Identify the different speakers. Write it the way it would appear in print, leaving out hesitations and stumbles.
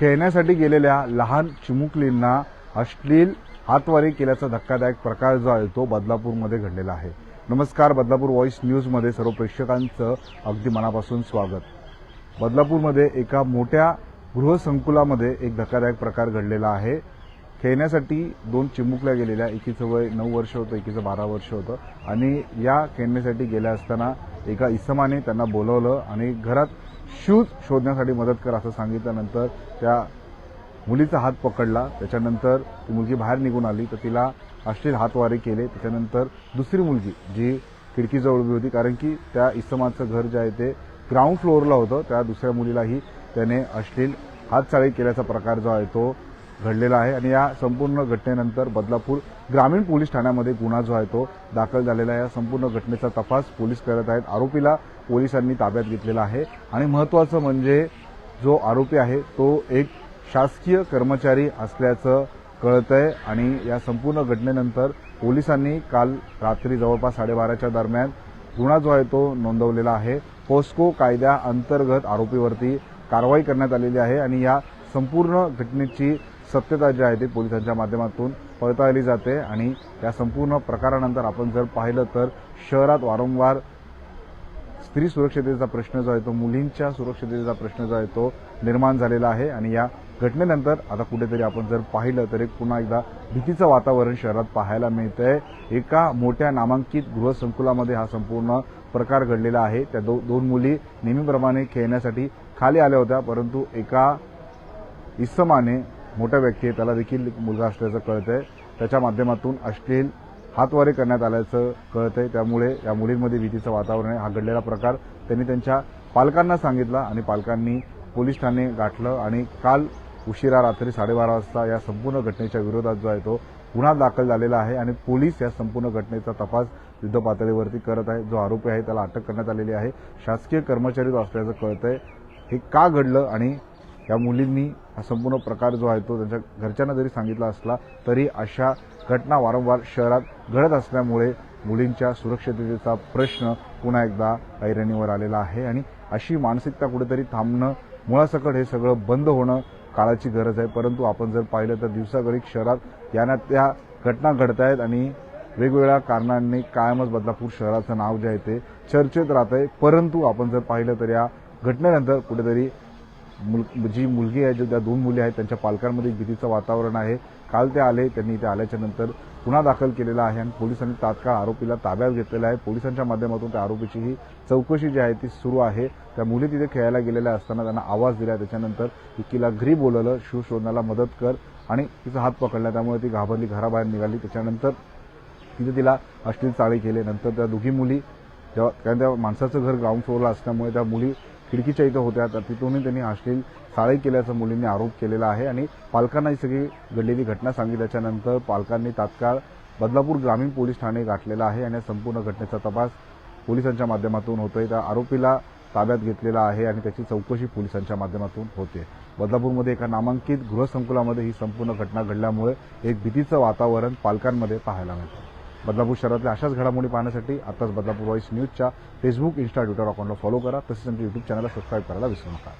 Speaker 1: खेळण्यासाठी गेलेल्या लहान चिमुकलींना अश्लील हातवारे केल्याचा धक्कादायक प्रकार जो आहे तो बदलापूरमध्ये घडलेला आहे। नमस्कार, बदलापूर व्हॉइस न्यूजमध्ये सर्व प्रेक्षकांचं अगदी मनापासून स्वागत। बदलापूरमध्ये एका मोठ्या गृहसंकुलामध्ये एक धक्कादायक प्रकार घडलेला आहे। खेळण्यासाठी दोन चिमुकल्या गेलेल्या, एकीचं वय 9 वर्ष होतं, एकीचं 12 वर्ष होतं आणि या खेळण्यासाठी गेल्या असताना एका इसमाने त्यांना बोलवलं आणि घरात शूज शोधण्यासाठी मदत कर असं सांगितल्यानंतर त्या मुलीचा हात पकडला। त्याच्यानंतर ती मुलगी बाहेर निघून आली तर तिला अश्लील हातवारे केले। त्याच्यानंतर दुसरी मुलगी जी खिडकीजवळ उभी होती, कारण की त्या इसमाचं घर जे आहे ते ग्राउंड फ्लोअरला होतं, त्या दुसऱ्या मुलीलाही त्याने अश्लील हातचाळी केल्याचा प्रकार जो आहे तो घडलेला आहे। आणि या संपूर्ण घटनेनंतर बदलापूर ग्रामीण पोलीस ठाण्यामध्ये गुन्हा जो आहे तो दाखल झालेला आहे। या संपूर्ण घटनेचा तपास पोलीस करत आहेत। आरोपीला पोलिसांनी ताब्यात घेतलेला आहे आणि महत्त्वाचं म्हणजे जो आरोपी आहे तो एक शासकीय कर्मचारी असल्याचं कळतंय। आणि या संपूर्ण घटनेनंतर पोलिसांनी काल रात्री जवळपास 12:30च्या दरम्यान गुन्हा जो आहे तो नोंदवलेला आहे। पोस्को कायद्याअंतर्गत आरोपीवरती कारवाई करण्यात आलेली आहे आणि या संपूर्ण घटनेची सत्यता जी आहे ती पोलिसांच्या माध्यमातून पडताळली जाते। आणि या संपूर्ण प्रकारानंतर आपण जर पाहिलं तर शहरात वारंवार स्त्री सुरक्षतेचा प्रश्न जो आहे तो, मुलींच्या सुरक्षतेचा प्रश्न जो आहे तो निर्माण झालेला आहे। आणि या घटनेनंतर आता कुठेतरी आपण जर पाहिलं तर पुन्हा एकदा भीतीचं वातावरण शहरात पाहायला मिळतंय। एका मोठ्या नामांकित गृहसंकुलामध्ये हा संपूर्ण प्रकार घडलेला आहे। त्या दोन मुली नेहमीप्रमाणे खेळण्यासाठी खाली आल्या होत्या, परंतु एका इसमाने, मोठ्या व्यक्ती आहे, त्याला देखील मुलगा असल्याचं कळतंय, त्याच्या माध्यमातून अश्लील हातवारे करण्यात आल्याचं कळतंय। त्यामुळे या मुलींमध्ये भीतीचं वातावरण आहे। हा घडलेला प्रकार त्यांनी त्यांच्या पालकांना सांगितला आणि पालकांनी पोलीस ठाणे गाठलं आणि काल उशिरा रात्री 12:30 वाजता या संपूर्ण घटनेच्या विरोधात जो आहे तो गुन्हा दाखल झालेला आहे आणि पोलीस या संपूर्ण घटनेचा तपास युद्ध पातळीवरती करत आहे। जो आरोपी आहे त्याला अटक करण्यात आलेली आहे। शासकीय कर्मचारी असल्याचं कळतंय। हे का घडलं आणि या मुलींनी हा संपूर्ण प्रकार जो आहे तो त्यांच्या घरच्यांना जरी सांगितला असला तरी अशा घटना वारंवार शहरात घडत असल्यामुळे मुलींच्या सुरक्षिततेचा प्रश्न पुन्हा एकदा ऐरणीवर आलेला आहे। आणि अशी मानसिकता कुठेतरी थांबणं, मुळासकट हे सगळं बंद होणं काळाची गरज आहे। परंतु आपण जर पाहिलं तर दिवसागणिक शहरात या त्या घटना घडत आहेत आणि वेगवेगळ्या कारणांनी कायमच बदलापूर शहराचं नाव जे आहे ते चर्चेत राहत आहे। परंतु आपण जर पाहिलं तर या घटनेनंतर कुठेतरी जी मुलगी आहे, जो त्या दोन मुली आहेत, त्यांच्या पालकांमध्ये भीतीचं वातावरण आहे। काल ते आले, त्यांनी इथे आल्याच्या नंतर गुन्हा दाखल केलेला आहे आणि पोलिसांनी तात्काळ आरोपीला ताब्यात घेतलेला आहे। पोलिसांच्या माध्यमातून त्या आरोपीची ही चौकशी जी आहे ती सुरू आहे। त्या मुली तिथे खेळायला गेलेल्या असताना त्यांना आवाज दिला, त्याच्यानंतर एकीला घरी बोलवलं, शूज शोधण्याला मदत कर आणि तिचा हात पकडला, त्यामुळे ती घाबरली, घराबाहेर निघाली। त्याच्यानंतर तिथे तिला अश्लील चाळे केले। नंतर त्या दोघी मुली, जेव्हा कारण त्या माणसाचं घर ग्राउंड फ्लोअरला असल्यामुळे त्या मुली खिडकीच्या इथं होत्या, तर तिथूनही त्यांनी अश्लील चाळे केल्याचा मुलींनी आरोप केलेला आहे। आणि पालकांना ही सगळी घडलेली घटना सांगितल्याच्यानंतर पालकांनी तात्काळ बदलापूर ग्रामीण पोलीस ठाणे गाठलेला आहे आणि संपूर्ण घटनेचा तपास पोलिसांच्या माध्यमातून होतोय। त्या आरोपीला ताब्यात घेतलेला आहे आणि त्याची चौकशी पोलिसांच्या माध्यमातून होते। बदलापूरमध्ये एका नामांकित गृहसंकुलामध्ये ही संपूर्ण घटना घडल्यामुळे एक भीतीचं वातावरण पालकांमध्ये पाहायला मिळतं। बदलापूर शहरातल्या अशाच घडामोडी पाहण्यासाठी आताच बदलापूर व्हॉइस न्यूजच्या फेसबुक, इंस्टा, ट्विटर अकाउंटला फॉलो करा। तसेच आमच्या यूट्यूब चॅनलला सबस्क्राईब करायला विसरू नका।